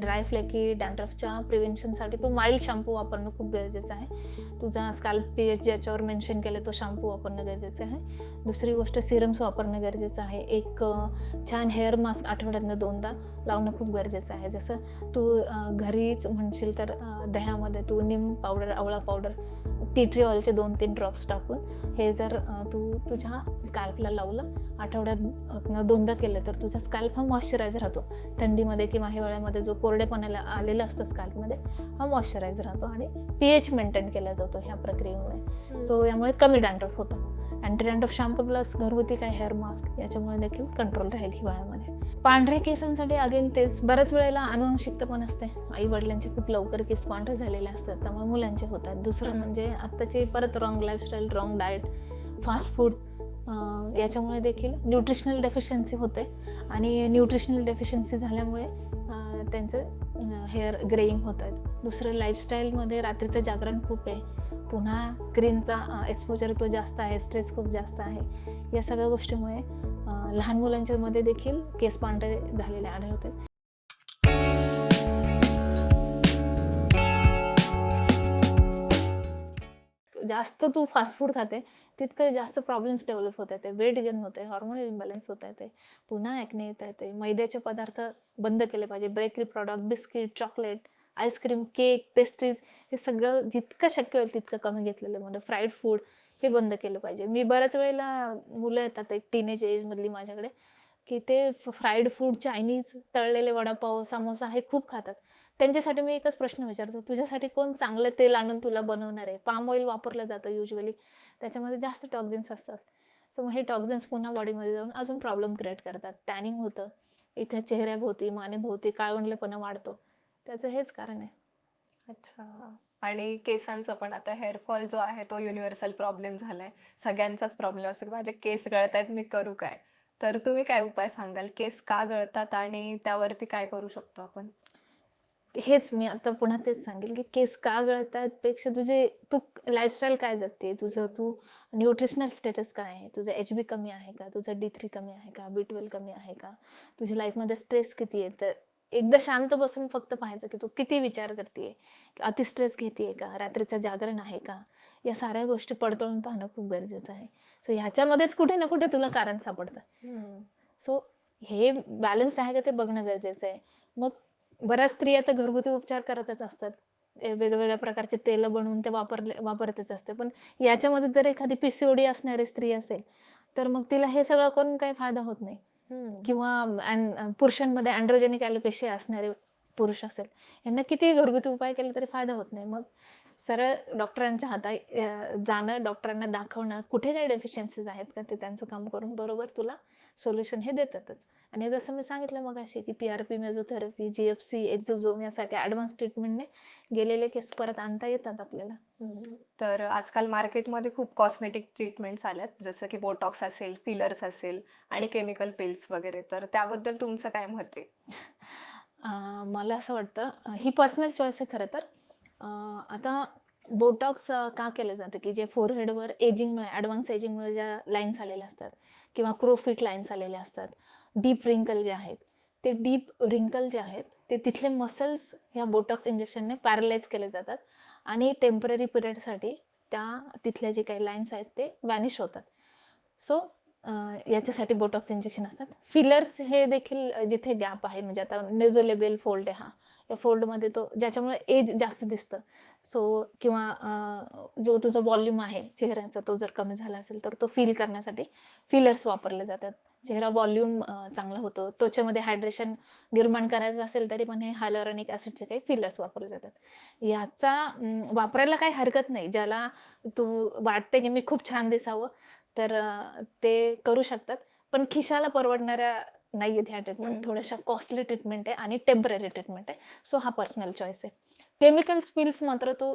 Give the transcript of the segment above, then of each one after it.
Dry flaky डॅन्ड्रफच्या प्रिव्हेन्शनसाठी तू mild shampoo वापरणं खूप गरजेचं आहे. तुझा स्कॅल्प पीएच ज्याच्यावर मेन्शन केलं तो शॅम्पू वापरणं गरजेचं आहे. दुसरी गोष्ट सिरम्स वापरणं गरजेचं आहे. एक छान हेअर मास्क आठवड्यातनं 2दा लावणं खूप गरजेचं आहे. जसं तू घरीच म्हणशील तर दह्यामध्ये तू नीम पावडर, आवळा पावडर, टी ट्री ऑइलचे 2-3 ड्रॉप्स टाकून हे जर तू तुझ्या स्कॅल्पला लावलं, आठवड्यात 2दा केलं तर तुझा स्कॅल्प हा मॉइश्चराईज राहतो. थंडीमध्ये किंवा हिवाळ्यामध्ये जो कोरडेपणाला आलेला असतो स्कॅल्पमध्ये हा मॉइश्चराईज राहतो आणि पीएच मेंटेन केला जातो ह्या प्रक्रियेमुळे. सो यामुळे कमी डॅन्ड्रफ होतो. अँटी डॅन्ड्रफ शॅम्पू प्लस घरगुती काय हेअर मास्क याच्यामुळे देखील कंट्रोल राहील हिवाळ्यामध्ये. पांढऱ्या केसांसाठी अगेन तेच, बऱ्याच वेळेला अनुवंशिकता पण असते. आई वडिलांचे खूप लवकर केस पांढरे झालेले असतात, त्यामुळे मुलांचे होतात. दुसरं म्हणजे आत्ताची परत wrong lifestyle, wrong diet, fast food याच्यामुळे देखील न्यूट्रिशनल डेफिशियन्सी होते आणि न्यूट्रिशनल डेफिशियन्सी झाल्यामुळे त्यांचं हेअर ग्रेइंग होत आहेत. दुसरं लाईफस्टाईलमध्ये रात्रीचं जागरण खूप आहे, पुन्हा स्क्रीनचा एक्सपोजर तो जास्त आहे, स्ट्रेस खूप जास्त आहे. या सगळ्या गोष्टीमुळे लहान मुलांच्या मध्ये देखील केस पांढरे झालेले आढळतात. जास्त तू फास्ट फूड खाते तितकं जास्त प्रॉब्लेम्स डेव्हलप होत आहेत. वेट गेन होते, हॉर्मोनल इम्बॅलन्स होत आहे, पुन्हा ॲक्ने येत आहे. मैद्याचे पदार्थ बंद केले पाहिजे. Bakery product, biscuit, chocolate, ice cream, cake, pastries हे सगळं जितकं शक्य होईल तितकं कमी घेतलेलं म्हणजे फ्राईड फूड हे बंद केलं पाहिजे. मी बऱ्याच वेळेला मुलं येतात एक टीनेज एजमधली माझ्याकडे की ते फ्राईड फूड, चायनीज, तळलेले वडापाव, समोसा हे खूप खातात. त्यांच्यासाठी मी एकच प्रश्न विचारतो, तुझ्यासाठी कोण चांगलं तेल आणून तुला बनवणार आहे? पाम ऑइल वापरलं जातं युजली, त्याच्यामध्ये जास्त टॉक्झिन्स असतात. सो मग हे टॉक्झिन्स पुन्हा बॉडीमध्ये जाऊन अजून प्रॉब्लेम क्रिएट करतात. टॅनिंग होतं, इथे चेहऱ्याभोवती, मानेभोवती काळवंडलेपणा वाढतो. त्याचं हेच कारण आहे. अच्छा. आणि केसांचं पण आता हेअरफॉल जो आहे तो युनिव्हर्सल प्रॉब्लेम झालाय. सगळ्यांचाच प्रॉब्लेम असतो की माझे केस गळतायत, मी करू काय? तर तुम्ही काय उपाय सांगाल? केस का गळतात आणि त्यावरती काय करू शकतो आपण? हेच मी आता पुन्हा तेच सांगेल की केस का गळतात पेक्षा तू लाईफस्टाईल काय जगते, तुझं तू न्यूट्रिशनल स्टेटस काय आहे, तुझं HB कमी आहे का, तुझं D3 कमी आहे का, B12 कमी आहे का, तुझ्या लाईफमध्ये स्ट्रेस किती आहे. तर एकदा शांत बसून फक्त पाहायचं की तू किती विचार करतेय, अति स्ट्रेस घेतेय का, रात्रीचं जागरण आहे का, या साऱ्या गोष्टी पडताळून पाहणं खूप गरजेचं आहे. सो ह्याच्यामध्येच कुठे ना कुठे तुला कारण सापडतं. सो हे बॅलन्स्ड आहे का ते बघणं गरजेचं आहे. मग बऱ्याच स्त्रिया तर घरगुती उपचार करतच असतात. वेगवेगळ्या प्रकारचे तेल बनवून ते वापरतच असते. पण याच्यामध्ये जर एखादी PCOD असणारी स्त्री असेल तर मग तिला हे सगळं करून काही फायदा होत नाही. किंवा पुरुषांमध्ये अँड्रोजेनिक ॲलोपेशिया असणारे पुरुष असेल, यांना किती घरगुती उपाय केले तरी फायदा होत नाही. मग सरळ डॉक्टरांच्या हातात जाणं, डॉक्टरांना दाखवणं, कुठे काय डेफिशियन्सीज आहेत का ते त्यांचं काम करून बरोबर तुला सोल्युशन हे देतातच. आणि जसं मी सांगितलं मगाशी की PRP, मेझोथेरपी, GFC, एक्झोझोम यासारखे ॲडव्हान्स ट्रीटमेंटने गेलेले केस परत आणता येतात आपल्याला. तर आजकाल मार्केटमध्ये खूप कॉस्मेटिक ट्रीटमेंट्स आल्यात, जसं की बोटॉक्स असेल, फिलर्स असेल आणि केमिकल पिल्स वगैरे. तर त्याबद्दल तुमचं काय मत आहे? मला असं वाटतं ही पर्सनल चॉईस आहे खरं तर. आता बोटॉक्स का केलं जातं की जे फोरहेडवर एजिंगमुळे, ॲडव्हान्स एजिंगमुळे ज्या लाईन्स आलेल्या असतात किंवा क्रोफिट लाईन्स आलेल्या असतात, डीप रिंकल जे आहेत, ते डीप रिंकल जे आहेत ते तिथले मसल्स ह्या बोटॉक्स इंजेक्शनने पॅरलाइज केले जातात आणि टेम्पररी पिरियडसाठी तिथल्या जे काही लाईन्स आहेत ते वॅनिश होतात. सो याच्यासाठी बोटॉक्स इंजेक्शन असतात. फिलर्स हे देखील जिथे गॅप आहे, म्हणजे आता नेझोलेबियल फोल्ड आहे, या फोल्डमध्ये तो ज्याच्यामुळे एज जास्त दिसतं. सो किंवा जो तुझा व्हॉल्यूम आहे चेहऱ्याचा तो जर कमी झाला असेल तर तो फील करण्यासाठी फिलर्स वापरले जातात. चेहरा व्हॉल्यूम चांगला होतो. त्वचेमध्ये हायड्रेशन निर्माण करायचं असेल तरी पण हे हायलोरॉनिक ॲसिडचे काही फिलर्स वापरले जातात. याचा वापरायला काही हरकत नाही. ज्याला तू वाटते की मी खूप छान दिसावं तर ते करू शकतात. पण खिशाला परवडणाऱ्या नाही आहेत ह्या ट्रीटमेंट. थोड्याशा कॉस्टली ट्रीटमेंट आहे आणि टेम्पररी ट्रीटमेंट आहे. सो हा पर्सनल चॉईस आहे. केमिकल्स पिल्स मात्र तो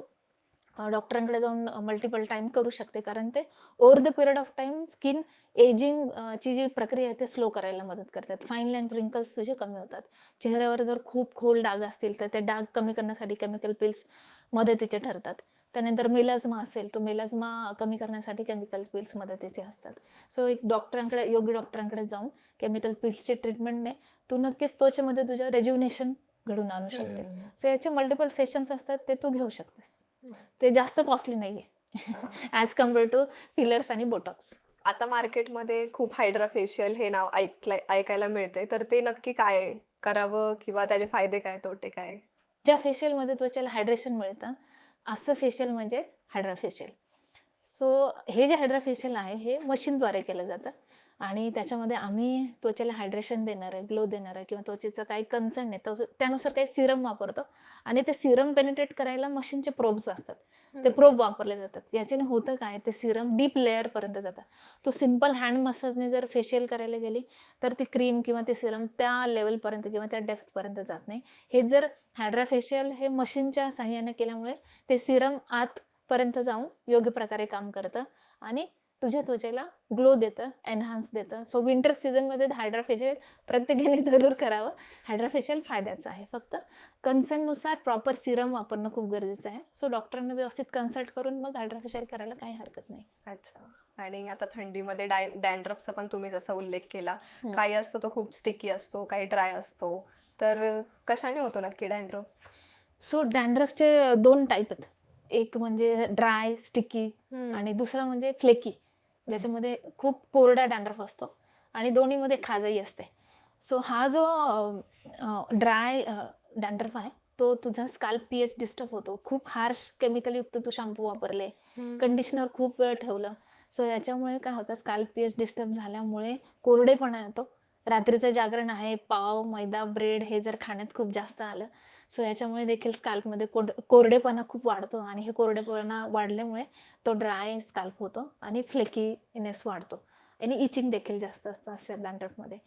डॉक्टरांकडे जाऊन मल्टिपल टाईम करू शकते, कारण ते over the period of time skin ageing ची जी प्रक्रिया आहे ते स्लो करायला मदत करतात. फाईन लाईन रिंकल्स तुझे कमी होतात. चेहऱ्यावर जर खूप खोल डाग असतील तर ते डाग कमी करण्यासाठी केमिकल पिल्स मदतीचे ठरतात. त्यानंतर मेलाझ्मा असेल, तो मेलाझ्मा कमी करण्यासाठी केमिकल पिल्स मदतीचे असतात. सो एक योग्य डॉक्टरांकडे जाऊन केमिकल पिल्सची ट्रीटमेंटने तू नक्कीच त्वचेमध्ये तुझ्या रेज्युनेशन घडून आणू शकते. हम्म. सो याचे मल्टिपल सेशन्स असतात, ते तू घेऊ शकतेस. ते जास्त कॉस्टली नाहीये ॲज कम्पेअर टू फिलर्स आणि बोटॉक्स. आता मार्केटमध्ये खूप हायड्रा फेशियल हे नाव ऐकायला मिळते, तर ते नक्की काय करावं किंवा त्याचे फायदे काय, तोटे काय? ज्या फेशियलमध्ये त्वचेला हायड्रेशन मिळतं, असं फेशियल म्हणजे हायड्रा फेशियल. सो हे जे हायड्रा फेशियल आहे, हे मशीनद्वारे केलं जातं आणि त्याच्यामध्ये आम्ही त्वचेला हायड्रेशन देणारं, ग्लो देणारं किंवा त्वचेचं काही कन्सर्न आहे, त्यानुसार काही सिरम वापरतो आणि ते सिरम पेनिट्रेट करायला मशीनचे प्रोब्स असतात. ते प्रोब वापरले जातात. याच्याने होतं काय, ते सिरम डीप लेअरपर्यंत जातं. तो सिम्पल हँड मसाजने जर फेशियल करायला गेली, तर ती क्रीम किंवा ते सिरम त्या लेवलपर्यंत किंवा त्या डेप्थपर्यंत जात नाही. हे जर हायड्रा फेशियल हे मशीनच्या साहाय्याने केल्यामुळे ते सिरम आतपर्यंत जाऊन योग्य प्रकारे काम करतं आणि तुझ्या त्वचेला ग्लो देतं, एनहान्स देतं. सो विंटर सीझनमध्ये हायड्रा फेशियल प्रत्येकाने जरूर करावं. हायड्रा फेशियल फायद्याचं आहे. फक्त कन्सर्ननुसार प्रॉपर सिरम वापरणं खूप गरजेचं आहे. सो डॉक्टरांना व्यवस्थित कन्सल्ट करून मग हायड्रा फेशियल करायला काही हरकत नाही. अच्छा. आणि आता थंडीमध्ये डॅन्ड्रफचा पण तुम्ही जसा उल्लेख केला, हम्म. काही असतो तो खूप स्टिकी असतो, काही ड्राय असतो. तर कशाने होतो नक्की डॅन्ड्रफ? सो डॅन्ड्रफचे 2 टाईप आहेत. एक म्हणजे ड्राय, स्टिकी आणि दुसरा म्हणजे फ्लेकी, ज्याच्यामध्ये खूप कोरडा डॅन्ड्रफ असतो आणि दोन्हीमध्ये खाजही असते. सो हा जो ड्राय डॅन्ड्रफ आहे, तो तुझा स्काल्प पीएच डिस्टर्ब होतो. खूप हार्श केमिकलयुक्त तू शॅम्पू वापरले, कंडिशनर खूप वेळ ठेवलं. सो याच्यामुळे काय होतं, स्काल्प पीएच डिस्टर्ब झाल्यामुळे कोरडेपणा येतो. रात्रीचं जागरण आहे, पाव, मैदा, ब्रेड हे जर खाण्यात खूप जास्त आलं, सो याच्यामुळे देखील स्काल्पमध्ये कोरडेपणा खूप वाढतो आणि हे कोरडेपणा वाढल्यामुळे तो ड्राय स्काल्प होतो आणि फ्लेकीनेस वाढतो आणि इचिंग देखील जास्त असतं अशा डॅन्ड्रफमध्ये.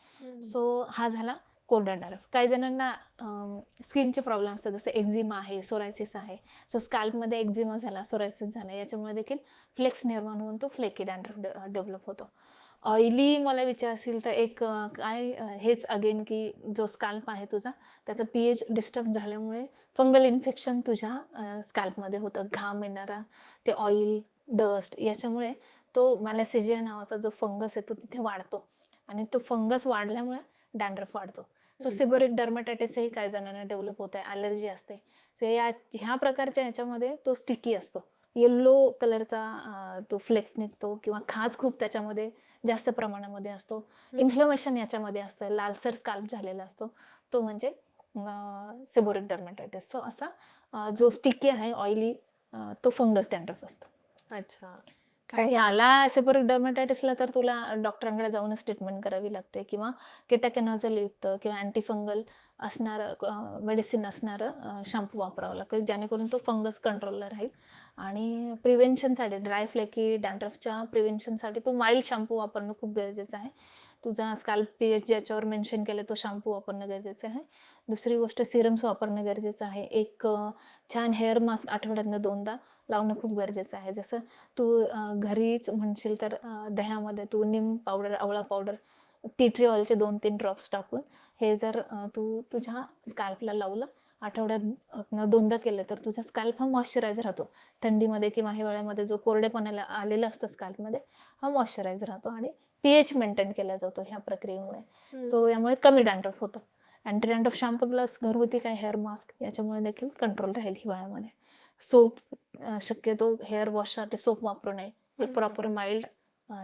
सो हा झाला कोरडा डॅन्ड्रफ. काही जणांना स्किनचे प्रॉब्लेम असतात, जसं एक्झिमा आहे, सोरायसिस आहे. सो स्काल्पमध्ये एक्झिमा झाला, सोरायसिस झाला, याच्यामुळे देखील फ्लेक्स निर्माण होऊन तो फ्लेकी डॅन्ड्रफ डेव्हलप होतो. ऑइली मला विचारशील तर एक हेच अगेन की जो स्काल्प आहे तुझा, त्याचा पीएच डिस्टर्ब झाल्यामुळे फंगल इन्फेक्शन तुझ्या स्काल्पमध्ये होतं. घाम येणारा, ते ऑइल, डस्ट याच्यामुळे तो मॅलासेजिया नावाचा जो फंगस आहे तो तिथे वाढतो आणि तो फंगस वाढल्यामुळे डॅन्ड्रफ वाढतो. सो सिबोरिक डर्माटायटिसही काही जणांना डेव्हलप होत आहे, ॲलर्जी असते. सो ह्या प्रकारच्या ह्याच्यामध्ये तो स्टिकी असतो, येल्लो कलरचा तो फ्लेक्स निघतो किंवा खाज खूप त्याच्यामध्ये जास्त प्रमाणामध्ये असतो. इन्फ्लमेशन याच्यामध्ये असतं, लालसर स्काल्प झालेला असतो, तो म्हणजे सेबोरिक डर्माटायटिस. सो असा जो स्टिकी आहे, ऑइली, तो फंगस डॅन्ड्रफ असतो. अच्छा. सो याला सेबोरिक डर्माटायटिसला तर तुला डॉक्टरांकडे जाऊनच ट्रीटमेंट करावी लागते किंवा केटाकेनॉझोलयुक्त किंवा अँटीफंगल असणारं मेडिसिन असणारं शॅम्पू वापरावं लागतं, जेणेकरून तो फंगस कंट्रोलला राहील. आणि प्रिव्हेन्शनसाठी, ड्राय फ्लेकी डॅन्ड्रफच्या प्रिव्हेन्शनसाठी तू माइल्ड शॅम्पू वापरणं खूप गरजेचं आहे. तुझा स्काल्प पीएच ज्याच्यावर मेन्शन केलं तो शॅम्पू वापरणं गरजेचं आहे. दुसरी गोष्ट, सिरम्स वापरणं गरजेचं आहे. एक छान हेअर मास्क आठवड्यातनं 2दा लावणं खूप गरजेचं आहे. जसं तू घरीच म्हणशील तर दह्यामध्ये तू नीम पावडर, आवळा पावडर, टी ट्री ऑइलचे 2-3 ड्रॉप्स टाकून हे जर तू तुझ्या स्काल्पला लावलं, आठवड्यात 2दा केलं, तर तुझा स्काल्प हा मॉइश्चरायझर राहतो. थंडीमध्ये किंवा हिवाळ्यामध्ये जो कोरडेपणा आलेला असतो स्काल्पमध्ये, हा मॉइश्चरायझ राहतो आणि पीएच मेंटेन केला जातो ह्या प्रक्रियेमुळे. सो यामुळे कमी डॅन्ड्रफ होतो. अँटी डॅन्ड्रफ शॅम्पू प्लस घरगुती काय हेअर मास्क याच्यामुळे देखील कंट्रोल राहील हिवाळ्यामध्ये. सोप, शक्यतो हेअर वॉशसाठी सोप वापरू नये. एक प्रॉपर माइल्ड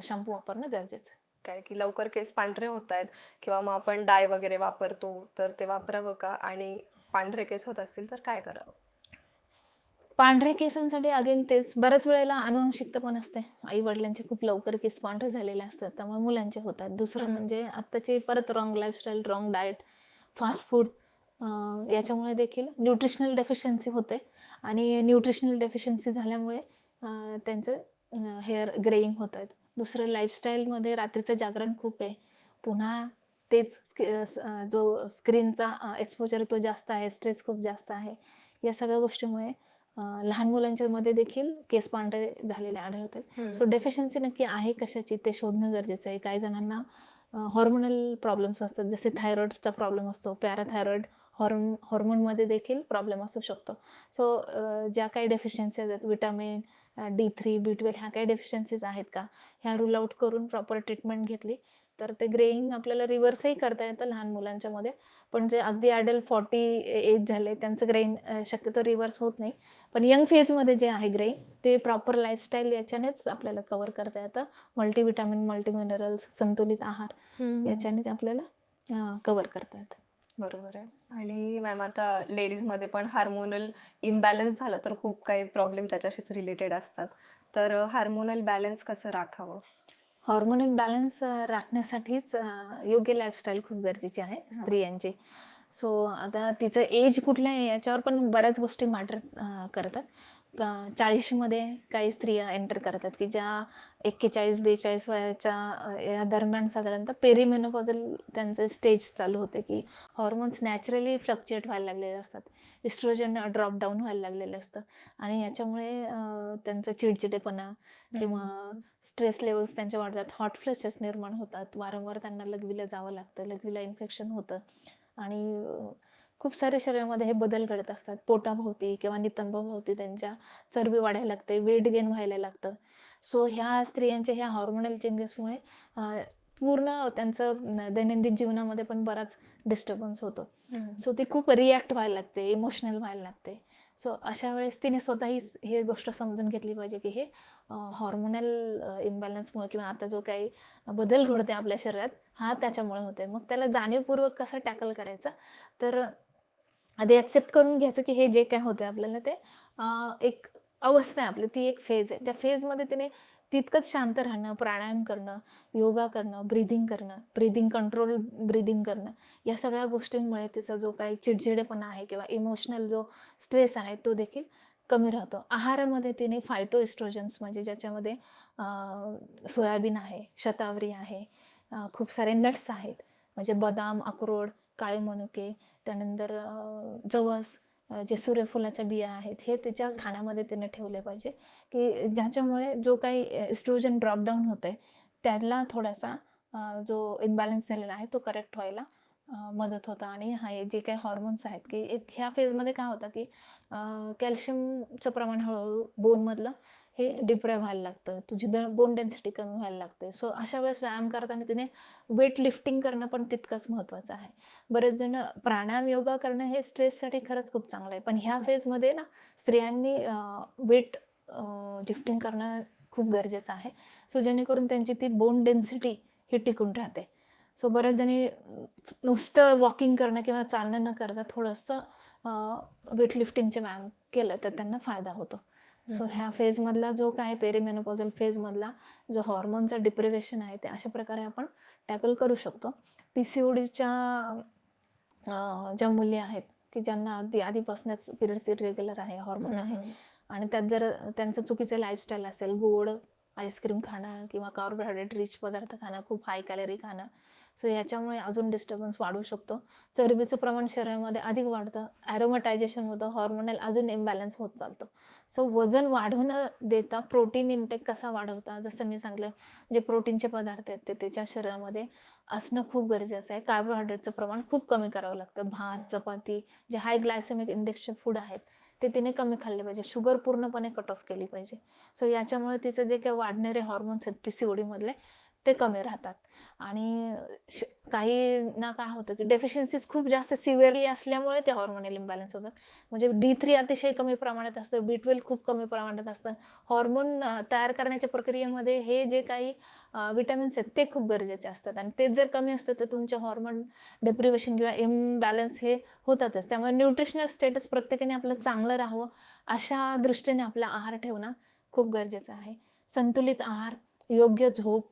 शॅम्पू वापरणं गरजेचं आहे. काय की लवकर केस पांढरे होत आहेत किंवा मग आपण डाय वगैरे वापरतो, तर ते वापरावं का? आणि पांढरे केस होत असतील तर काय करावं? पांढऱ्या केसांसाठी अगेन तेच, बऱ्याच वेळेला अनुवंशिकता पण असते. आई वडिलांचे खूप लवकर केस पांढरे झालेले असतात, त्यामुळे मुलांचे होतात. दुसरं म्हणजे आत्ताची परत wrong lifestyle, wrong diet, fast food याच्यामुळे देखील न्यूट्रिशनल डेफिशियन्सी होते आणि न्यूट्रिशनल डेफिशियन्सी झाल्यामुळे त्यांचं हेअर ग्रेइंग होत आहेत. दुसरं, लाईफस्टाईलमध्ये रात्रीचं जागरण खूप आहे. पुन्हा तेच जो स्क्रीनचा एक्सपोजर तो जास्त आहे, स्ट्रेस खूप जास्त आहे. या सगळ्या गोष्टीमुळे लहान मुलांच्या मध्ये देखील केस पांढरे झालेले आढळतात. सो डेफिशियन्सी नक्की आहे कशाची ते शोधणं गरजेचं आहे. काही जणांना हॉर्मोनल प्रॉब्लेम्स असतात, जसे थायरॉइडचा प्रॉब्लेम असतो, पॅराथायरॉइड हॉर्मोनमध्ये देखील प्रॉब्लेम असू शकतो. सो ज्या काही डेफिशियन्सीज आहेत, विटामिन D3, B12 ह्या काही डेफिशियन्सीज आहेत का, ह्या रूल आउट करून प्रॉपर ट्रीटमेंट घेतली तर ते ग्रेइंग आपल्याला रिव्हर्सही करता येतं लहान मुलांच्या मध्ये. पण जे अगदी अडल्ट 40 एज झाले त्यांचं ग्रेइंग शक्यतो रिव्हर्स होत नाही. पण यंग फेजमध्ये जे आहे ग्रेइंग ते प्रॉपर लाईफस्टाईल याच्यानेच आपल्याला कव्हर करता येतं. मल्टीव्हिटॅमिन, मल्टीमिनरल्स, संतुलित आहार याच्याने ते आपल्याला कव्हर करता येतं. बरोबर आहे. आणि मॅम आता लेडीजमध्ये पण हार्मोनल इम्बॅलन्स झाला तर खूप काही प्रॉब्लेम त्याच्याशीच रिलेटेड असतात. तर हार्मोनल बॅलन्स कसं राखावं? हॉर्मोनल बॅलन्स राखण्यासाठीच योग्य लाईफस्टाईल खूप गरजेची आहे स्त्रियांची. सो आता तिचं एज कुठलं आहे याच्यावर पण बऱ्याच गोष्टी मॅटर करतात. 40मध्ये काही स्त्रिया एंटर करतात की ज्या 41-42 वयाच्या या दरम्यान साधारणतः पेरिमेनोपॉझल त्यांचे स्टेज चालू होते की हॉर्मोन्स नॅचरली फ्लक्च्युएट व्हायला लागलेले असतात. इस्ट्रोजन ड्रॉप डाऊन व्हायला लागलेलं असतं आणि याच्यामुळे त्यांचा चिडचिडेपणा किंवा स्ट्रेस लेवल्स त्यांच्या वाढतात, हॉट फ्लशेस निर्माण होतात, वारंवार त्यांना लघवीला जावं लागतं, लघवीला इन्फेक्शन होतं आणि खूप सारे शरीरामध्ये हे बदल घडत असतात. पोटाभोवती किंवा नितंबाभोवती त्यांच्या चरबी वाढायला लागते, वेट गेन व्हायला लागतं. सो ह्या स्त्रियांच्या ह्या हॉर्मोनल चेंजेसमुळे पूर्ण त्यांचं दैनंदिन जीवनामध्ये पण बराच डिस्टर्बन्स होतो. सो ती खूप रिॲक्ट व्हायला लागते, इमोशनल व्हायला लागते. सो अशा वेळेस तिने स्वतःही हे गोष्ट समजून घेतली पाहिजे की हे हॉर्मोनल इम्बॅलन्समुळे किंवा आता जो काही बदल घडते आपल्या शरीरात हा त्याच्यामुळे होते. मग त्याला जाणीवपूर्वक कसं टॅकल करायचं, तर आधी ॲक्सेप्ट करून घ्यायचं की हे जे काय होतं आपल्याला ते एक अवस्था आहे आपली, ती एक फेज आहे. त्या फेजमध्ये तिने तितकंच शांत राहणं, प्राणायाम करणं, योगा करणं, ब्रीदिंग कंट्रोल ब्रीदिंग करणं, या सगळ्या गोष्टींमुळे तिचा जो काही चिडचिडेपणा आहे किंवा इमोशनल जो स्ट्रेस आहे तो देखील कमी राहतो. आहारामध्ये तिने फायटो इस्ट्रोजन्स म्हणजे ज्याच्यामध्ये सोयाबीन आहे, शतावरी आहे, खूप सारे नट्स आहेत म्हणजे बदाम, अक्रोड, काळे मनुके, त्यानंतर जवस, जे सूर्यफुलाच्या बिया आहेत, हे त्याच्या खाण्यामध्ये तिने ठेवले पाहिजे की ज्याच्यामुळे जो काही इस्ट्रोजन ड्रॉपडाऊन होतं आहे त्याला थोडासा जो इम्बॅलन्स झालेला आहे तो करेक्ट व्हायला मदत होतं. आणि हे जे काही हॉर्मोन्स आहेत की एक ह्या फेजमध्ये काय होतं की कॅल्शियमचं प्रमाण हळूहळू बोनमधलं हे डिप्राईव्ह व्हायला लागतं, तुझी बोन डेन्सिटी कमी व्हायला लागते. सो अशा वेळेस व्यायाम करताना तिने वेट लिफ्टिंग करणं पण तितकंच महत्त्वाचं आहे. बरेच जण प्राणायाम, योगा करणं हे स्ट्रेससाठी खरंच खूप चांगलं आहे, पण ह्या फेजमध्ये ना स्त्रियांनी वेट लिफ्टिंग करणं खूप गरजेचं आहे. सो जेणेकरून त्यांची ती बोन डेन्सिटी ही टिकून राहते. सो बऱ्याच जणी नुसतं वॉकिंग करणं किंवा चालणं न करता थोडंसं वेट लिफ्टिंगचे व्यायाम केलं तर त्यांना फायदा होतो. सो ह्या फेजमधला जो काय पेरिमेनोपॉझल फेजमधला जो हॉर्मोनचा डिप्रिव्हेशन आहे ते अशा प्रकारे आपण टॅकल करू शकतो. PCODच्या ज्या मुली आहेत की ज्यांना अगदी आधीपासूनच पिरियड्स इरेग्युलर आहे, हॉर्मोन आहे आणि त्यात जर त्यांचं चुकीचं लाईफस्टाईल असेल, गोड आईस्क्रीम खाणं किंवा कार्बोहायड्रेट रिच पदार्थ खाणं, खूप हाय कॅलरी खाणं, सो याच्यामुळे अजून डिस्टर्बन्स वाढू शकतो. चरबीचं प्रमाण शरीरामध्ये अधिक वाढतं, ॲरोमॅटायझेशन होतं, हॉर्मोनल अजून इम्बॅलन्स होत चालतं. सो वजन वाढू न देता प्रोटीन इंटेक कसा वाढवता, जसं मी सांगितलं जे प्रोटीनचे पदार्थ आहेत ते त्याच्या शरीरामध्ये असणं खूप गरजेचं आहे. कार्बोहायड्रेटचं प्रमाण खूप कमी करावं लागतं. भात, चपाती, जे हाय ग्लायसेमिक इंडेक्सचे फूड आहेत ते तिने कमी खाल्ले पाहिजे. शुगर पूर्णपणे कट ऑफ केली पाहिजे. सो याच्यामुळे तिचं जे काही वाढणारे हॉर्मोन्स आहेत PCOD मधले ते कमी राहतात. आणि काही ना काय होतं की डेफिशियन्सीज खूप जास्त सिव्हिअरली असल्यामुळे ते हॉर्मोनल इम्बॅलन्स होतात. म्हणजे D3 अतिशय कमी प्रमाणात असतं, B12 खूप कमी प्रमाणात असतं. हॉर्मोन तयार करण्याच्या प्रक्रियेमध्ये हे जे काही विटॅमिन्स आहेत ते खूप गरजेचे असतात आणि तेच जर कमी असतं तर तुमचे हॉर्मोन डेप्रिवेशन किंवा इम्बॅलन्स हे होतातच. त्यामुळे न्यूट्रिशनल स्टेटस प्रत्येकाने आपलं चांगलं राहावं अशा दृष्टीने आपला आहार ठेवणं खूप गरजेचं आहे. संतुलित आहार, योग्य झोप,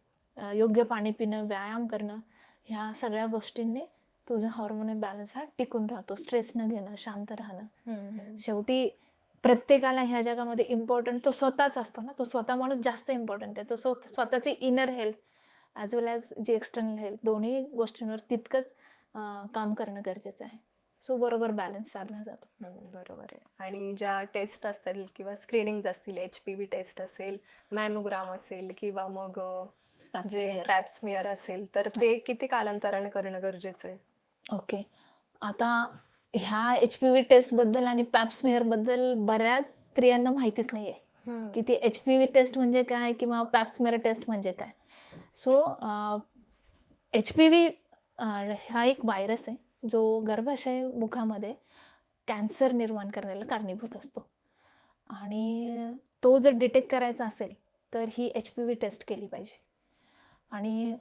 योग्य पाणी पिणं, व्यायाम करणं, ह्या सगळ्या गोष्टींनी तुझा हॉर्मोनल बॅलन्स हा टिकून राहतो. स्ट्रेस न घेणं, शांत राहणं. शेवटी प्रत्येकाला ह्या जगामध्ये इम्पॉर्टंट तो स्वतःच असतो ना, तो स्वतः माणूस जास्त इम्पॉर्टंट आहे. तो स्वतःची इनर हेल्थ ॲज वेल ॲज जी एक्सटर्नल हेल्थ दोन्ही गोष्टींवर तितकंच काम करणं गरजेचं आहे. सो बरोबर बॅलन्स साधला जातो. बरोबर आहे. आणि ज्या टेस्ट असतील किंवा स्क्रीनिंग असतील, HPV टेस्ट असेल, मॅमोग्राम असेल किंवा मग जे पॅप स्मिअर असेल, तर ते किती कालांतराने करणं गरजेचं आहे? ओके. आता ह्या HPV टेस्टबद्दल आणि पॅप स्मिअरबद्दल बऱ्याच स्त्रियांना माहितीच नाही आहे की ती HPV टेस्ट म्हणजे काय किंवा पॅप स्मिअर टेस्ट म्हणजे काय. सो एच पी व्ही हा एक व्हायरस आहे जो गर्भाशय मुखामध्ये कॅन्सर निर्माण करण्याला कारणीभूत असतो. आणि तो जर डिटेक्ट करायचा असेल तर ही एच पी व्ही टेस्ट केली पाहिजे. आणि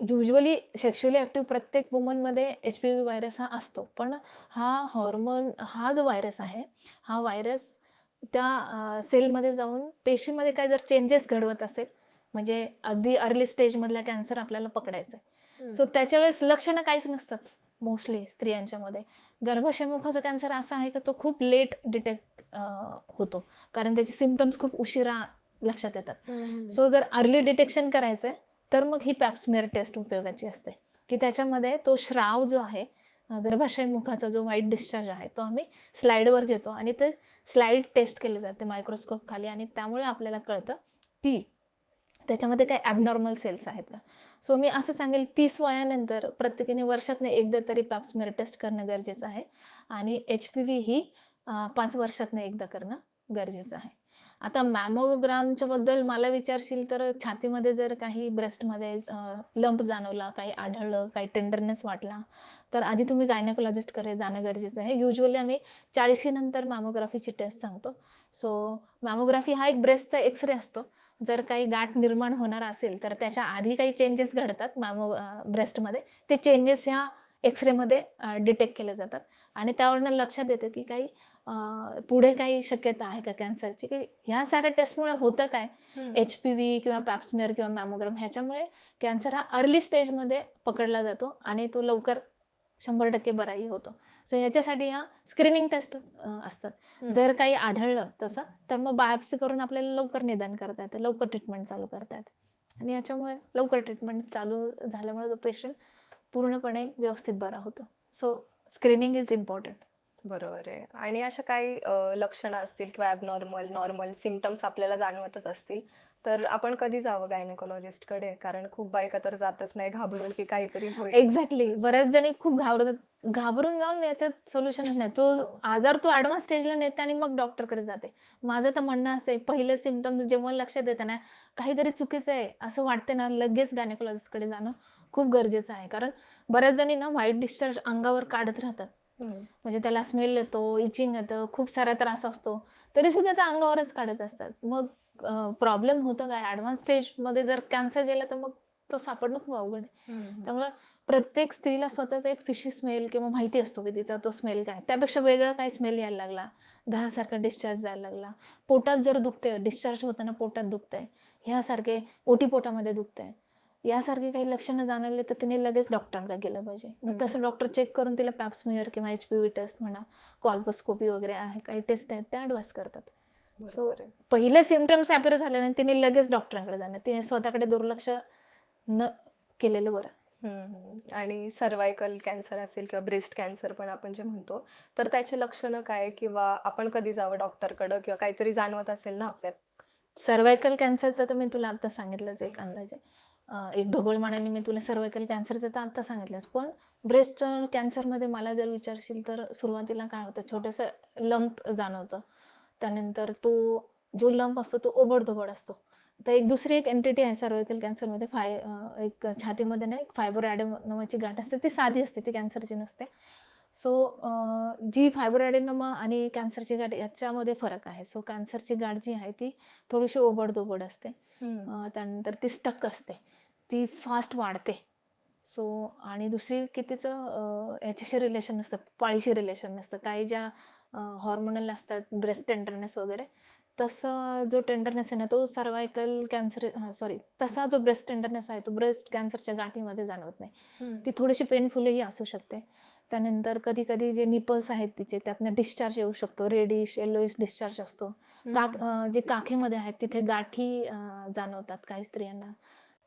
युजली सेक्शुअली ॲक्टिव्ह प्रत्येक वुमनमध्ये एच पी व्ही व्हायरस हा असतो. पण हा जो व्हायरस आहे, हा व्हायरस त्या सेलमध्ये जाऊन पेशीमध्ये काय जर चेंजेस घडवत असेल, म्हणजे अगदी अर्ली स्टेजमधला कॅन्सर आपल्याला पकडायचा आहे. सो त्याच्या वेळेस लक्षणं काहीच नसतात मोस्टली स्त्रियांच्यामध्ये. गर्भाशयमुखाचा कॅन्सर असा आहे की तो खूप लेट डिटेक्ट होतो, कारण त्याचे सिम्पटम्स खूप उशिरा लक्षात येतात. सो जर अर्ली डिटेक्शन करायचं आहे तर मग ही पॅप्समिअर टेस्ट उपयोगाची असते, की त्याच्यामध्ये तो स्राव जो आहे, गर्भाशय मुखाचा जो व्हाईट डिस्चार्ज आहे, तो आम्ही स्लाईडवर घेतो आणि ते स्लाईड टेस्ट केले जाते मायक्रोस्कोप खाली. आणि त्यामुळे आपल्याला कळतं की त्याच्यामध्ये काही ॲबनॉर्मल सेल्स आहेत का. सो मी असं सांगेल 30 वयानंतर प्रत्येकीने वर्षातनं एकदा तरी पॅप्समिअर टेस्ट करणं गरजेचं आहे. आणि एच पी व्ही ही 5 वर्षातनं एकदा करणं गरजेचं आहे. आता मॅमोग्रामच्या बद्दल मला विचारशील तर छातीमध्ये जर काही ब्रेस्टमध्ये लंप जाणवला, काही आढळलं, काही टेंडरनेस वाटला तर आधी तुम्ही गायनेकोलॉजिस्टकडे जाणं गरजेचं आहे. युजली आम्ही 40 नंतर मॅमोग्राफीची टेस्ट सांगतो. सो मॅमोग्राफी हा एक ब्रेस्टचा एक्सरे असतो. जर काही गाठ निर्माण होणार असेल तर त्याच्या आधी काही चेंजेस घडतात ब्रेस्टमध्ये, ते चेंजेस ह्या एक्सरेमध्ये डिटेक्ट केले जातात. आणि त्यावरनं लक्षात येतं की काही पुढे काही शक्यता आहे का कॅन्सरची, की ह्या साऱ्या टेस्टमुळे होतं काय, एच पी व्ही किंवा पॅप्समिअर किंवा मॅमोग्राम ह्याच्यामुळे कॅन्सर हा अर्ली स्टेजमध्ये पकडला जातो आणि तो लवकर 100% बराही होतो. सो याच्यासाठी ह्या स्क्रीनिंग टेस्ट असतात. जर काही आढळलं तसं तर मग बायोप्सी करून आपल्याला लवकर निदान करता येतं, लवकर ट्रीटमेंट चालू करता येते. आणि याच्यामुळे लवकर ट्रीटमेंट चालू झाल्यामुळे तो पेशंट पूर्णपणे व्यवस्थित बरा होतो. So screening is important. बरोबर आहे. आणि अशा काही लक्षणं असतील किंवा ॲबनॉर्मल, नॉर्मल सिम्पटम्स आपल्याला जाणवतच असतील, तर आपण कधी जावं गायनेकोलॉजिस्टकडे? कारण खूप बायका तर जातच नाही, घाबरून की काहीतरी होईल. एक्झॅक्टली. बऱ्याच जणी खूप घाबरतात. घाबरून जाऊन याच्यात सोल्युशनच नाही. तो आजार तो ॲडव्हान्स स्टेजला नेते आणि मग डॉक्टरकडे जाते. माझं तर म्हणणं असं आहे, पहिले सिम्पटम्स जेव्हा लक्षात येतं ना, काहीतरी चुकीचं आहे असं वाटतं ना, लगेच गायनेकोलॉजिस्टकडे जाणं खूप गरजेचं आहे. कारण बऱ्याच जणी ना व्हाईट डिस्चार्ज अंगावर काढत राहतात. म्हणजे त्याला स्मेल येतो, इचिंग येतं, खूप सारा त्रास असतो, तरीसुद्धा त्या अंगावरच काढत असतात. मग प्रॉब्लेम होतं काय, ॲडव्हान्स स्टेजमध्ये जर कॅन्सर गेला तर मग तो सापडणं खूप अवघड आहे. त्यामुळे प्रत्येक स्त्रीला स्वतःचा एक फिशी स्मेल किंवा माहिती असतो की तिचा तो स्मेल काय, त्यापेक्षा वेगळा काय स्मेल यायला लागला, दहासारखा डिस्चार्ज जायला लागला, पोटात जर दुखतंय, डिस्चार्ज होताना पोटात दुखतंय, ह्यासारखे ओटीपोटामध्ये दुखतंय, यासारखे काही लक्षणं जाणवले तर तिने लगेच डॉक्टरांकडे गेलं पाहिजे. मग तसं डॉक्टर चेक करून तिला पॅप्समिअर किंवा एच पी व्ही टेस्ट म्हणा, कॉल्पोस्कोपी वगैरे आहे, काही टेस्ट आहेत त्या ॲडवाइस करतात. सो पहिले सिम्पटम्स ॲपियर झाले नाही तिने लगेच डॉक्टरांकडे जाणं, तिने स्वतःकडे दुर्लक्ष न केलेलं बरं. आणि सर्वायकल कॅन्सर असेल किंवा ब्रेस्ट कॅन्सर पण आपण जे म्हणतो, तर त्याचे लक्षणं काय, किंवा आपण कधी जावं डॉक्टरकडं, किंवा काहीतरी जाणवत असेल ना आपल्यात? सर्वायकल कॅन्सरचं तर मी तुला आता सांगितलंच एक अंदाजे, एक ढोबळमानाने मी तुला सर्वायकल कॅन्सरचं तर आता सांगितलंच. पण ब्रेस्ट कॅन्सरमध्ये मला जर विचारशील तर सुरुवातीला काय होतं, छोटंसं लंप जाणवतं. त्यानंतर तो जो लंप असतो तो ओबडधोबड असतो. तर दुसरी एक एंटिटी आहे सर्वायकल कॅन्सरमध्ये, एक छातीमध्ये ना एक फायब्रोॲडेनोमा नावाची गाठ असते, ती साधी असते, ती कॅन्सरची नसते. सो जी फायब्रोॲडेनोमा आणि कॅन्सरची गाठ याच्यामध्ये फरक आहे. सो कॅन्सरची गाठ जी आहे ती थोडीशी ओबडधोबड असते. त्यानंतर ती स्टक असते, ती फास्ट वाढते. सो आणि दुसरी की तिचं याच्याशी रिलेशन नसतं, पाळीशी रिलेशन नसतं. काही ज्या हॉर्मोनल असतात, ब्रेस्ट टेंडरनेस वगैरे, तसा जो टेंडरनेस आहे ना तो सर्वायकल कॅन्सर तसा जो ब्रेस्ट टेंडरनेस आहे तो ब्रेस्ट कॅन्सरच्या गाठीमध्ये जाणवत नाही. ती थोडीशी पेनफुलही असू शकते. त्यानंतर कधी कधी जे निपल्स आहेत तिचे त्यातनं डिस्चार्ज येऊ शकतो, रेडिश येलोइश डिस्चार्ज असतो. जे काखेमध्ये आहेत तिथे गाठी जाणवतात काही स्त्रियांना.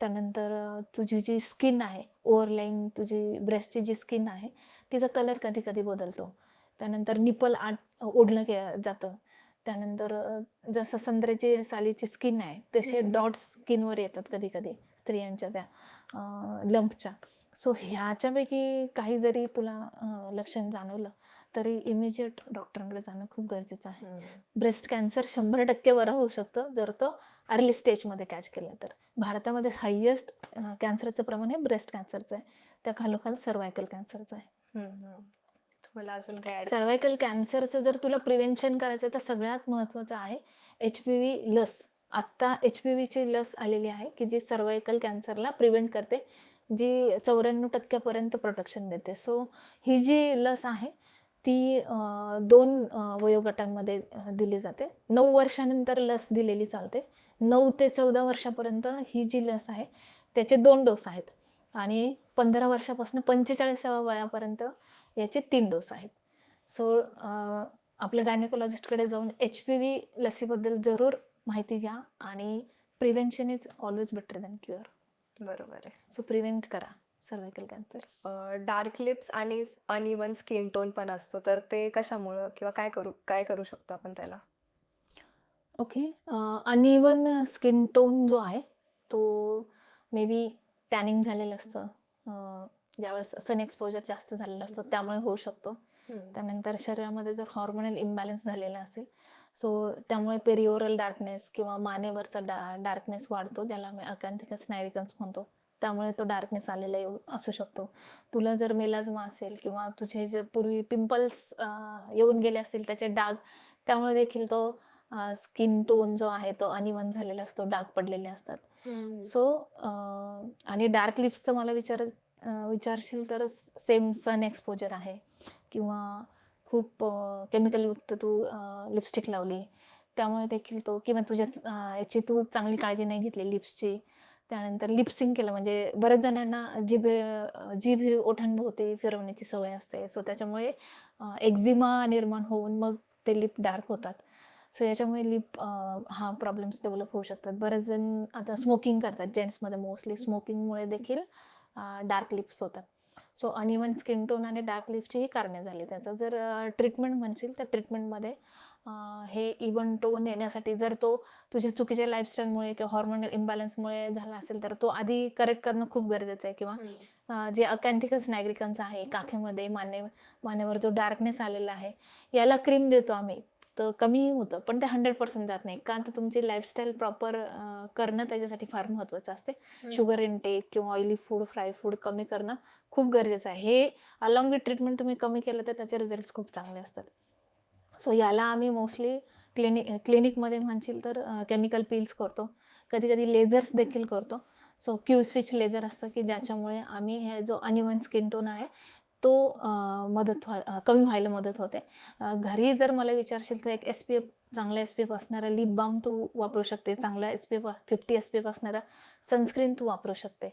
त्यानंतर तुझी जी स्किन आहे, ओव्हरलाईंग तुझी ब्रेस्टची जी स्किन आहे तिचा कलर कधी कधी बदलतो. त्यानंतर निपल आत ओढलं जातं. त्यानंतर जसं संत्र्याची सालीची स्किन आहे तसे डॉट्स स्किनवर येतात कधी कधी स्त्रियांच्या त्या लंपच्या. सो ह्याच्यापैकी काही जरी तुला लक्षण जाणवलं तरी इमिजिएट डॉक्टरांकडे जाणं खूप गरजेचं आहे. ब्रेस्ट कॅन्सर 100% बरा होऊ शकतं जर तो अर्ली स्टेजमध्ये कॅच केला तर. भारतामध्ये हायेस्ट कॅन्सरचं प्रमाण हे ब्रेस्ट कॅन्सरचं आहे, त्या खालोखाल सर्वायकल कॅन्सरचं आहे. मला अजून काय ऍड सर्वायकल कॅन्सरचं जर तुला प्रिव्हेन्शन करायचं तर सगळ्यात महत्त्वाचं आहे HPV लस. आत्ता HPVची लस आलेली आहे की जी सर्वायकल कॅन्सरला प्रिव्हेंट करते, जी 94% प्रोटेक्शन देते. सो ही जी लस आहे ती 2 वयोगटांमध्ये दिली जाते. 9 वर्षानंतर लस दिलेली चालते. 9 ते 14 वर्षापर्यंत ही जी लस आहे त्याचे 2 डोस आहेत आणि 15 वर्षापासून 45व्या वयापर्यंत याचे 3 डोस आहेत. सो आपल्या गायनेकोलॉजिस्टकडे जाऊन HPV लसीबद्दल जरूर माहिती घ्या आणि prevention is always better than cure. बरोबर आहे. सो प्रिव्हेंट करा सर्वायकल कॅन्सर. डार्क लिप्स आणि अनइवन स्किन टोन पण असतो, तर ते कशामुळं किंवा काय करू शकतो आपण त्याला? ओके. अनइवन स्किन टोन जो आहे तो मे बी टॅनिंग झालेलं असतं, ज्यावेळेस सन एक्सपोजर जास्त झालेलं असतं त्यामुळे होऊ शकतो. त्यानंतर शरीरामध्ये जर हॉर्मोनल इम्बॅलन्स झालेला असेल सो त्यामुळे पेरिओरल डार्कनेस किंवा मानेवरचा डार्कनेस वाढतो, ज्याला आम्ही अकॅन्थिकस नायरिकन्स म्हणतो. त्यामुळे तो डार्कनेस आलेला असू शकतो. तुला जर मेलाझमा असेल किंवा तुझे जे पूर्वी पिंपल्स येऊन गेले असतील त्याचे डाग, त्यामुळे देखील तो स्किन टोन जो आहे तो अनइवन झालेला असतो, डाग पडलेले असतात. सो आणि डार्क लिप्सचं मला विचारशील तर सेम सन एक्सपोजर आहे किंवा खूप केमिकलयुक्त तू लिपस्टिक लावली त्यामुळे देखील तो, किंवा तुझ्यात याची तू चांगली काळजी नाही घेतली लिप्सची, त्यानंतर लिपसिंग केलं. म्हणजे बऱ्याच जणांना जीभ ओठांभोवती फिरवण्याची सवय असते. सो त्याच्यामुळे एक्झिमा निर्माण होऊन मग ते लिप डार्क होतात. सो याच्यामुळे लिप हा प्रॉब्लेम्स डेव्हलप होऊ शकतात. बरेच जण आता स्मोकिंग करतात, जेंट्समध्ये मोस्टली स्मोकिंगमुळे देखील डार्क लिप्स होतात. सो अनइवन स्किन टोन आणि डार्क लिप्सची ही कारणे झाली. त्याचं जर ट्रीटमेंट म्हणशील तर ट्रीटमेंटमध्ये हे इवन टोन येण्यासाठी जर तो तुझ्या चुकीच्या लाईफस्टाईलमुळे किंवा हॉर्मोनल इम्बॅलन्समुळे झाला असेल तर तो आधी करेक्ट करणं खूप गरजेचं आहे. किंवा जे अकॅन्थिकस नायग्रिकन्स आहे काखेमध्ये, मानेवर जो डार्कनेस आलेला आहे, याला क्रीम देतो आम्ही, तर कमी होतं, पण ते 100% जात नाही. कारण तर तुमची लाईफस्टाईल प्रॉपर करणं त्याच्यासाठी फार महत्त्वाचं असते. शुगर इनटेक किंवा ऑइली फूड, फ्राय फूड कमी करणं खूप गरजेचं आहे. हे अलॉंग विथ ट्रीटमेंट तुम्ही कमी केलं तर त्याचे रिझल्ट्स खूप चांगले असतात. सो याला आम्ही मोस्टली क्लिनिकमध्ये म्हणशील तर केमिकल पील्स करतो, कधी कधी लेझर्स देखील करतो. सो क्यू स्विच लेझर असतं की ज्याच्यामुळे आम्ही हे जो अनइवन स्किन टोन आहे तो कमी व्हायला मदत होते. घरी जर मला विचारशील तर एक SPF, चांगला SPF असणारा लिप बाम तू वापरू शकते, चांगला SPF 50 SPF असणारा सनस्क्रीन तू वापरू शकते.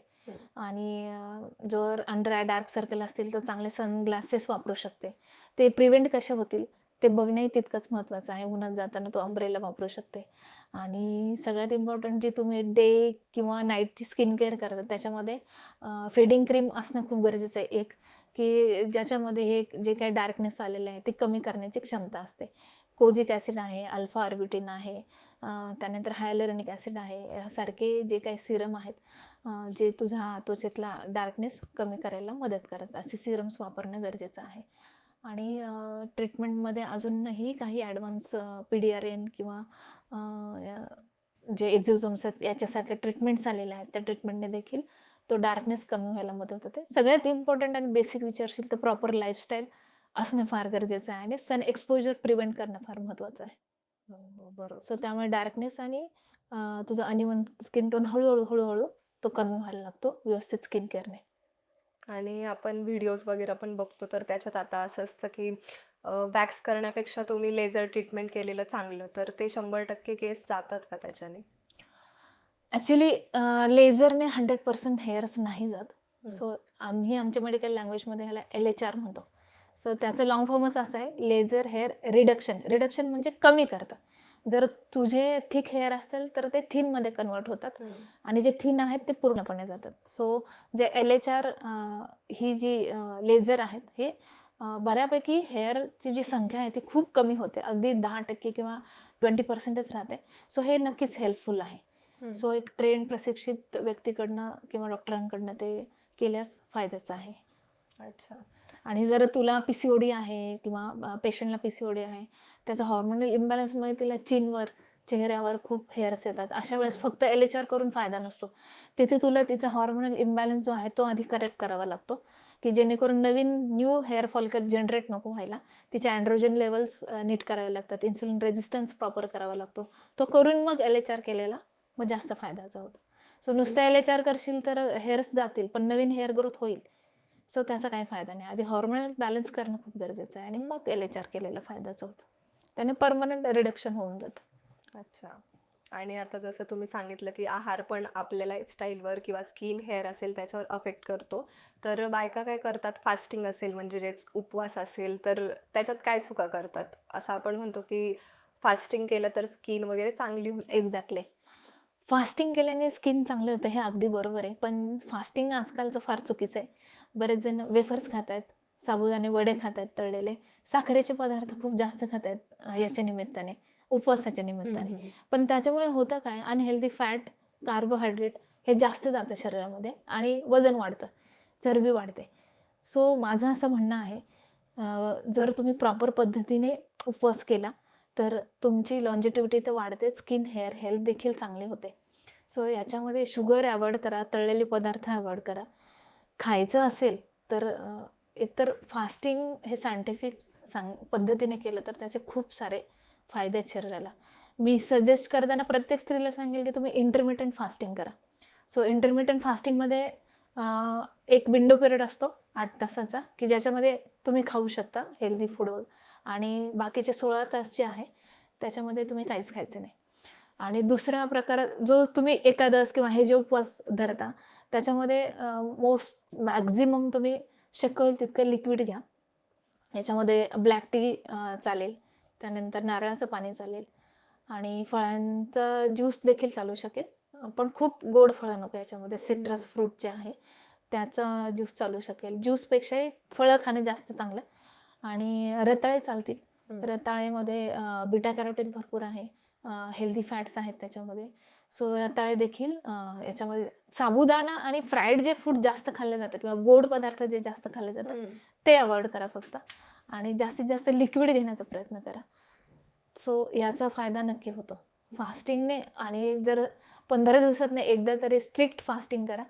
आणि जर अंडर आय डार्क सर्कल असतील तर चांगले सनग्लासेस वापरू शकते. ते प्रिव्हेंट कसे होतील ते बघणंही तितकंच महत्त्वाचं आहे. उन्हात जाताना तू अम्ब्रेला वापरू शकते. आणि सगळ्यात इम्पॉर्टंट, जी तुम्ही डे किंवा नाईटची स्किन केअर करता त्याच्यामध्ये फेडिंग क्रीम असणं खूप गरजेचं आहे. एक की ज्याच्यामध्ये हे जे काही डार्कनेस आलेलं आहे ते कमी करण्याची क्षमता असते. कोजिक ॲसिड आहे, अल्फा आर्ब्युटिन आहे, त्यानंतर हायलुरॉनिक ॲसिड आहे, यासारखे जे काही सिरम आहेत जे तुझ्या त्वचेतला डार्कनेस कमी करायला मदत करतात, असे सिरम्स वापरणं गरजेचं आहे. आणि ट्रीटमेंटमध्ये अजूनही काही ॲडव्हान्स PDRN किंवा जे एक्झोझोम्स आहेत याच्यासारख्या ट्रीटमेंट्स आलेल्या आहेत, त्या ट्रीटमेंटने देखील तो डार्कनेस कमी व्हायला मदत होते. सगळ्यात इम्पॉर्टंट आणि बेसिक विचारशील तर प्रॉपर लाईफस्टाईल असणं फार गरजेचं आहे आणि सन एक्सपोजर प्रिव्हेंट करणं फार महत्त्वाचं आहे. बरोबर. सो त्यामुळे डार्कनेस आणि तुझं अनइवन स्किन टोन हळूहळू तो कमी व्हायला लागतो व्यवस्थित स्किन केअरने. आणि आपण व्हिडिओज वगैरे पण बघतो, तर त्याच्यात आता असं असतं की वॅक्स करण्यापेक्षा तुम्ही लेझर ट्रीटमेंट केलेलं चांगलं, तर ते 100% केस जातात का त्याच्याने? ॲक्च्युली लेझरने 100% हेअर्स नाही जात. सो आम्ही आमच्या मेडिकल लँग्वेजमध्ये ह्याला LHR म्हणतो. सो त्याचं लॉंग फॉर्मच असं आहे, लेझर हेअर रिडक्शन म्हणजे कमी करतं. जर तुझे थिक हेअर असतील तर ते थिनमध्ये कन्वर्ट होतात आणि जे थिन आहेत ते पूर्णपणे जातात. सो जे LHR ही जी लेझर आहेत हे बऱ्यापैकी हेअरची जी संख्या आहे ती खूप कमी होते, अगदी 10% किंवा 20%च राहते. सो हे नक्कीच हेल्पफुल आहे. सो एक ट्रेन प्रशिक्षित व्यक्तीकडनं किंवा डॉक्टरांकडनं ते केल्यास फायद्याचं आहे. अच्छा. आणि जर तुला PCOD आहे किंवा पेशंटला PCOD आहे, त्याचा हॉर्मोनल इम्बॅलन्समुळे तिला चीनवर, चेहऱ्यावर खूप हेअर्स येतात. अशा वेळेस फक्त LHR करून फायदा नसतो. तिथे तुला तिचा हॉर्मोनल इम्बॅलन्स जो आहे तो आधी करेक्ट करावा लागतो, की जेणेकरून नवीन न्यू हेअर फॉलिकल जनरेट नको व्हायला. तिचे अँड्रोजन लेवल्स नीट करावे लागतात. इन्सुलिन रेझिस्टन्स प्रॉपर करावा लागतो. तो करून मग LHR केलेला मग जास्त फायद्याचा होतो. सो नुसतं LHR करशील तर हेअर्स जातील, पण नवीन हेअर ग्रोथ होईल. सो त्याचा काही फायदा नाही. आधी हॉर्मोनल बॅलन्स करणं खूप गरजेचं आहे आणि मग LHR केलेला फायद्याचं होतं. त्याने परमनंट रिडक्शन होऊन जातं. अच्छा. आणि आता जसं तुम्ही सांगितलं की आहार पण आपल्या लाईफस्टाईलवर किंवा स्किन हेअर असेल त्याच्यावर अफेक्ट करतो. तर बायका काय करतात, फास्टिंग असेल म्हणजे जे उपवास असेल तर त्याच्यात काय चुका करतात? असं आपण म्हणतो की फास्टिंग केलं तर स्किन वगैरे चांगली होते. एक्झॅक्टली. फास्टिंग केल्याने स्किन चांगलं होतं हे अगदी बरोबर आहे. पण फास्टिंग आजकालचं फार चुकीचं आहे. बरेच जण वेफर्स खात आहेत, साबुदाणे वडे खात आहेत तळलेले, साखरेचे पदार्थ खूप जास्त खात आहेत याच्या निमित्ताने, उपवासाच्या निमित्ताने. पण त्याच्यामुळे होतं काय, अनहेल्दी फॅट, कार्बोहायड्रेट हे जास्त जातं शरीरामध्ये आणि वजन वाढतं, चरबी वाढते. सो माझं असं म्हणणं आहे, जर तुम्ही प्रॉपर पद्धतीने उपवास केला तर तुमची लॉन्जिटिव्हिटी तर वाढते, स्किन हेअर हेल्थ देखील चांगली होते. सो याच्यामध्ये शुगर अवॉइड करा, तळलेले पदार्थ अवॉइड करा. खायचं असेल तर एकतर फास्टिंग हे सायंटिफिक पद्धतीने केलं तर त्याचे खूप सारे फायदे आहेत शरीराला. मी सजेस्ट करताना प्रत्येक स्त्रीला सांगेल की तुम्ही इंटरमिटंट फास्टिंग करा. सो इंटरमिटंट फास्टिंगमध्ये एक विंडो पिरियड असतो 8 तासाचा, की ज्याच्यामध्ये तुम्ही खाऊ शकता हेल्दी फूड आणि बाकीचे 16 तास जे आहे त्याच्यामध्ये तुम्ही काहीच खायचं नाही. आणि दुसरा प्रकार जो तुम्ही एकादश किंवा हे जे उपवास धरता त्याच्यामध्ये मॅक्झिमम तुम्ही शक्य होईल तितकं लिक्विड घ्या. याच्यामध्ये ब्लॅक टी चालेल, त्यानंतर नारळाचं पाणी चालेल आणि फळांचा ज्यूस देखील चालू शकेल. पण खूप गोड फळं नको याच्यामध्ये. सिट्रस फ्रूट जे आहे त्याचा ज्यूस चालू शकेल. ज्यूसपेक्षाही फळं खाणं जास्त चांगलं. आणि रताळे चालतील. रताळेमध्ये बीटा कॅरोटीन भरपूर आहे, हेल्दी फॅट्स आहेत त्याच्यामध्ये. सो रताळे देखील याच्यामध्ये. साबुदाणा आणि फ्राईड जे फूड जास्त खाल्लं जातं किंवा गोड पदार्थ जे जास्त खाल्ले जातात ते अवॉइड करा फक्त. आणि जास्तीत जास्त लिक्विड घेण्याचा प्रयत्न करा. सो याचा फायदा नक्की होतो फास्टिंगने. आणि जर 15 दिवसातनं एकदा तरी स्ट्रिक्ट फास्टिंग करा.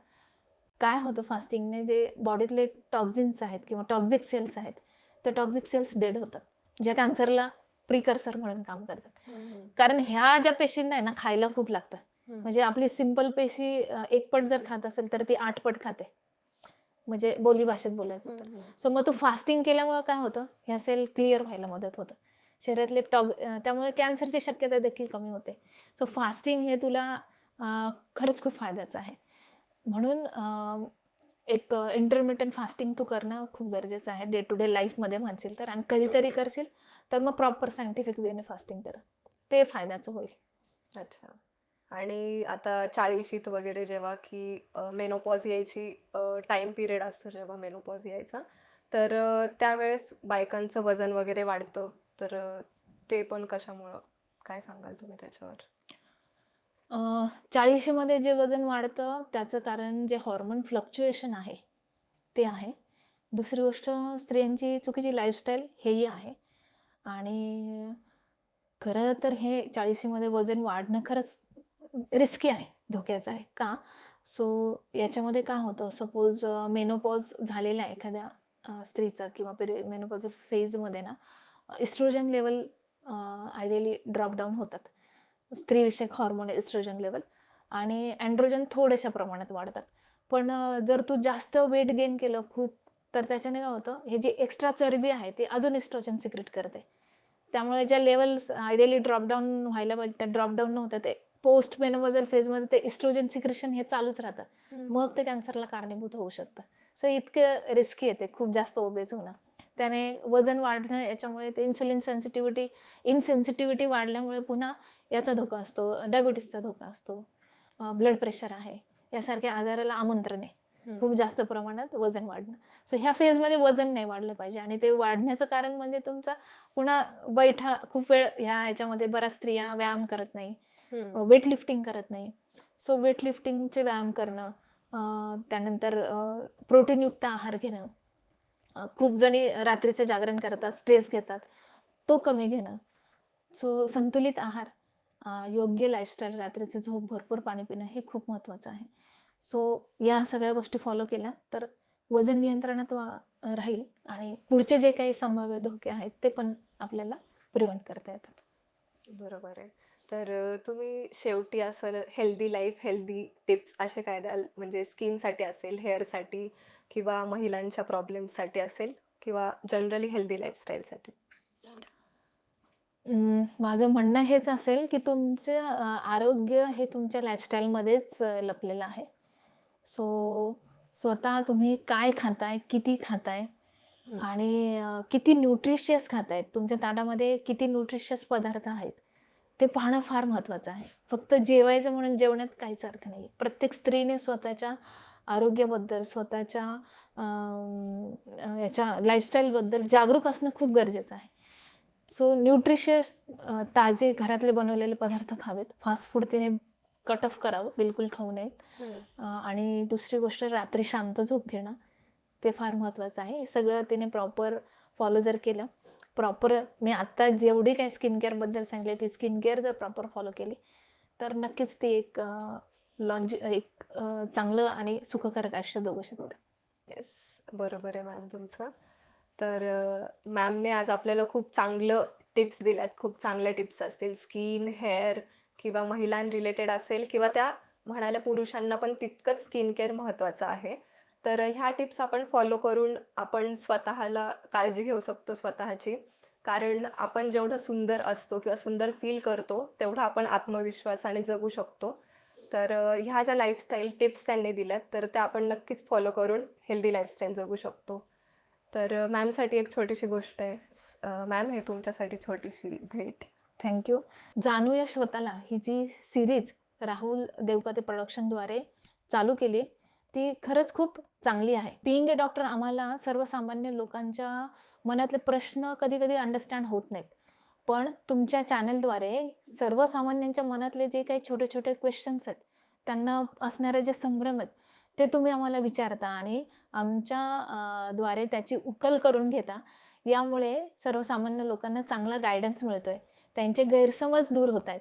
काय होतं फास्टिंगने, जे बॉडीतले टॉक्झिन्स आहेत किंवा टॉक्झिक सेल्स आहेत ते टॉक्झिक सेल्स डेड होतात, जे कॅन्सरला प्रिकर्सर म्हणून काम करतात. कारण ह्या ज्या पेशींना आहे ना खायला खूप लागतं. म्हणजे आपली सिंपल पेशी 1 पट जर खात असेल तर ती 8 पट खाते, म्हणजे बोली भाषेत बोलायचं तर. सो मग तू फास्टिंग केल्यामुळे काय होतं, ह्या सेल क्लिअर व्हायला मदत होतं शरीरातले त्यामुळे कॅन्सरची शक्यता देखील कमी होते. सो फास्टिंग हे तुला खरंच खूप फायद्याचं आहे. म्हणून एक इंटरमिटंट फास्टिंग तू करणं खूप गरजेचं आहे डे टू डे लाईफमध्ये म्हणशील तर. आणि कधीतरी करशील तर मग प्रॉपर सायंटिफिक वेने फास्टिंग कर, ते फायद्याचं होईल. अच्छा. आणि आता 40शीत वगैरे जेव्हा की मेनोपॉज यायची टाइम पिरियड असतो, जेव्हा मेनोपॉज यायचा तर त्यावेळेस बायकांचं वजन वगैरे वाढतं. तर ते पण कशामुळं, काय सांगाल तुम्ही त्याच्यावर? 40शीमध्ये जे वजन वाढतं त्याचं कारण जे हॉर्मोन फ्लक्च्युएशन आहे ते आहे. दुसरी गोष्ट स्त्रियांची चुकीची लाईफस्टाईल हेही आहे. आणि खरं तर हे 40शीमध्ये वजन वाढणं खरंच रिस्की आहे, धोक्याचं आहे. का? सो याच्यामध्ये काय होतं, सपोज मेनोपॉज झालेला आहे एखाद्या स्त्रीचा किंवा मेनोपॉज फेजमध्ये ना इस्ट्रोजन लेवल आयडियली ड्रॉपडाऊन होतात. स्त्रीविषयक हॉर्मोन इस्ट्रोजन लेवल आणि अँड्रोजन थोड्याशा प्रमाणात वाढतात. पण जर तू जास्त वेट गेन केलं खूप तर त्याच्याने काय होतं, हे जी एक्स्ट्रा चरबी आहे ती अजून इस्ट्रोजन सिक्रेट करते. त्यामुळे ज्या लेवल्स आयडियली ड्रॉपडाऊन व्हायला पाहिजे त्या ड्रॉपडाऊन नव्हतं. ते पोस्ट मेनोपॉजल फेजमध्ये ते इस्ट्रोजन सिक्रेशन हे चालूच राहतं. मग ते कॅन्सरला कारणीभूत होऊ शकतं. सो इतकं रिस्की आहे ते खूप जास्त ओबेज होणं. त्याने वजन वाढणं, याच्यामुळे ते इन्सेन्सिटिव्हिटी वाढल्यामुळे पुन्हा याचा धोका असतो, डायबिटीसचा धोका असतो, ब्लड प्रेशर आहे, यासारख्या आजाराला आमंत्रण आहे खूप जास्त प्रमाणात वजन वाढणं. सो ह्या फेजमध्ये वजन नाही वाढलं पाहिजे. आणि ते वाढण्याचं कारण म्हणजे तुमचा पुन्हा बैठा खूप वेळ, ह्याच्यामध्ये बऱ्याच स्त्रिया व्यायाम करत नाही, वेट लिफ्टिंग करत नाही. सो वेट लिफ्टिंगचे व्यायाम करणं, त्यानंतर प्रोटीनयुक्त आहार घेणं, खूप जणी रात्रीचं जागरण करतात, स्ट्रेस घेतात, तो कमी घेणं. सो संतुलित आहार, योग्य लाईफस्टाईल, रात्रीची झोप, भरपूर पाणी पिणं हे खूप महत्त्वाचं आहे. सो या सगळ्या गोष्टी फॉलो केल्या तर वजन नियंत्रणात राहील आणि पुढचे जे काही संभाव्य धोके आहेत ते पण आपल्याला प्रिव्हेंट करता येतात. बरोबर आहे. तर तुम्ही शेवटी असं हेल्दी लाईफ, हेल्दी टिप्स असे काय द्याल? म्हणजे स्किनसाठी असेल, हेअरसाठी किंवा महिलांच्या प्रॉब्लेम्ससाठी असेल किंवा जनरली हेल्दी लाईफस्टाईलसाठी? माझं म्हणणं हेच असेल की तुमचं आरोग्य हे तुमच्या लाईफस्टाईलमध्येच लपलेलं आहे. सो स्वतः तुम्ही काय खाताय, किती खाताय आणि किती न्यूट्रिशियस खातायत, तुमच्या ताटामध्ये किती न्यूट्रिशियस पदार्थ आहेत, ते पाहणं फार महत्त्वाचं आहे. फक्त जेवायचं म्हणून जेवण्यात काहीच अर्थ नाही. प्रत्येक स्त्रीने स्वतःच्या आरोग्याबद्दल, स्वतःच्या याच्या लाईफस्टाईलबद्दल जागरूक असणं खूप गरजेचं आहे. सो न्यूट्रिशियस ताजे घरातले बनवलेले पदार्थ खावेत. फास्ट फूड तिने कट ऑफ करावं, बिलकुल खाऊ नयेत. आणि दुसरी गोष्ट रात्री शांत झोप घेणं, ते फार महत्त्वाचं आहे. हे सगळं तिने प्रॉपर फॉलो जर केलं, प्रॉपर मी आत्ता जेवढी काही स्किन केअरबद्दल सांगितले ती स्किन केअर जर प्रॉपर फॉलो केली तर नक्कीच ती एक चांगलं आणि सुखकारक आयुष्य जगू शकते. येस, बरोबर आहे मॅम तुमचं. तर मॅमने आज आपल्याला खूप चांगलं टिप्स दिल्यात. खूप चांगल्या टिप्स असतील स्किन, हेअर किंवा महिलां रिलेटेड असेल किंवा त्या म्हणाल्या पुरुषांना पण तितकंच स्किन केअर महत्त्वाचं आहे. तर ह्या टिप्स आपण फॉलो करून आपण स्वतःला काळजी घेऊ शकतो स्वतःची. कारण आपण जेवढं सुंदर असतो किंवा सुंदर फील करतो तेवढा आपण आत्मविश्वासाने जगू शकतो. तर ह्या ज्या लाईफस्टाईल टिप्स त्यांनी दिल्यात तर त्या आपण नक्कीच फॉलो करून हेल्दी लाईफस्टाईल जगू शकतो. तर मॅमसाठी एक छोटीशी गोष्ट आहे. मॅम, हे तुमच्यासाठी छोटीशी भेट. थँक्यू. जाणूया स्वतःला ही जी सिरीज राहुल देवकते प्रोडक्शनद्वारे चालू केली ती खरंच खूप चांगली आहे. बिईंग अ डॉक्टर आम्हाला सर्वसामान्य लोकांच्या मनातले प्रश्न कधी कधी अंडरस्टँड होत नाहीत, पण तुमच्या चॅनलद्वारे सर्वसामान्यांच्या मनातले जे काही छोटे छोटे क्वेश्चन्स आहेत, त्यांना असणारे जे संभ्रम आहेत ते तुम्ही आम्हाला विचारता आणि आमच्या द्वारे त्याची उकल करून घेता. यामुळे सर्वसामान्य लोकांना चांगला गायडन्स मिळतोय, त्यांचे गैरसमज दूर होत आहेत.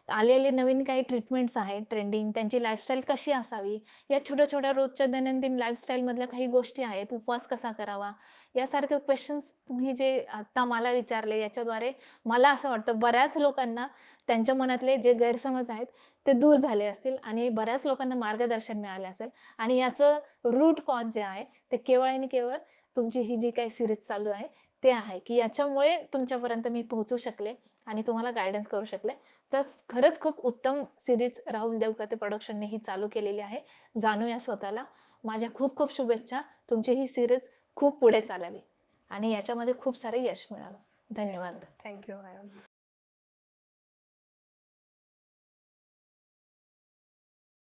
आलेले नवीन काही ट्रीटमेंट्स आहेत ट्रेंडिंग, त्यांची लाईफस्टाईल कशी असावी, या छोट्या छोट्या रोजच्या दैनंदिन लाईफस्टाईलमधल्या काही गोष्टी आहेत, उपवास कसा करावा, यासारखे क्वेश्चन्स तुम्ही जे आत्ता मला विचारले याच्याद्वारे मला असं वाटतं बऱ्याच लोकांना त्यांच्या मनातले जे गैरसमज आहेत ते दूर झाले असतील आणि बऱ्याच लोकांना मार्गदर्शन मिळाले असेल. आणि याचं रूट कॉज जे आहे ते केवळ आणि केवळ तुमची ही जी काही सिरीज चालू आहे ते आहे की याच्यामुळे तुमच्यापर्यंत मी पोहोचू शकले आणि तुम्हाला गायडन्स करू शकले. तर खरंच खूप उत्तम सिरीज राहुल देवकते प्रोडक्शनने ही चालू केलेली आहे. जाणूया स्वतःला. माझ्या खूप खूप शुभेच्छा. तुमची ही सिरीज खूप पुढे चालावी आणि याच्यामध्ये खूप सारे यश मिळावं. धन्यवाद. Thank you ma'am.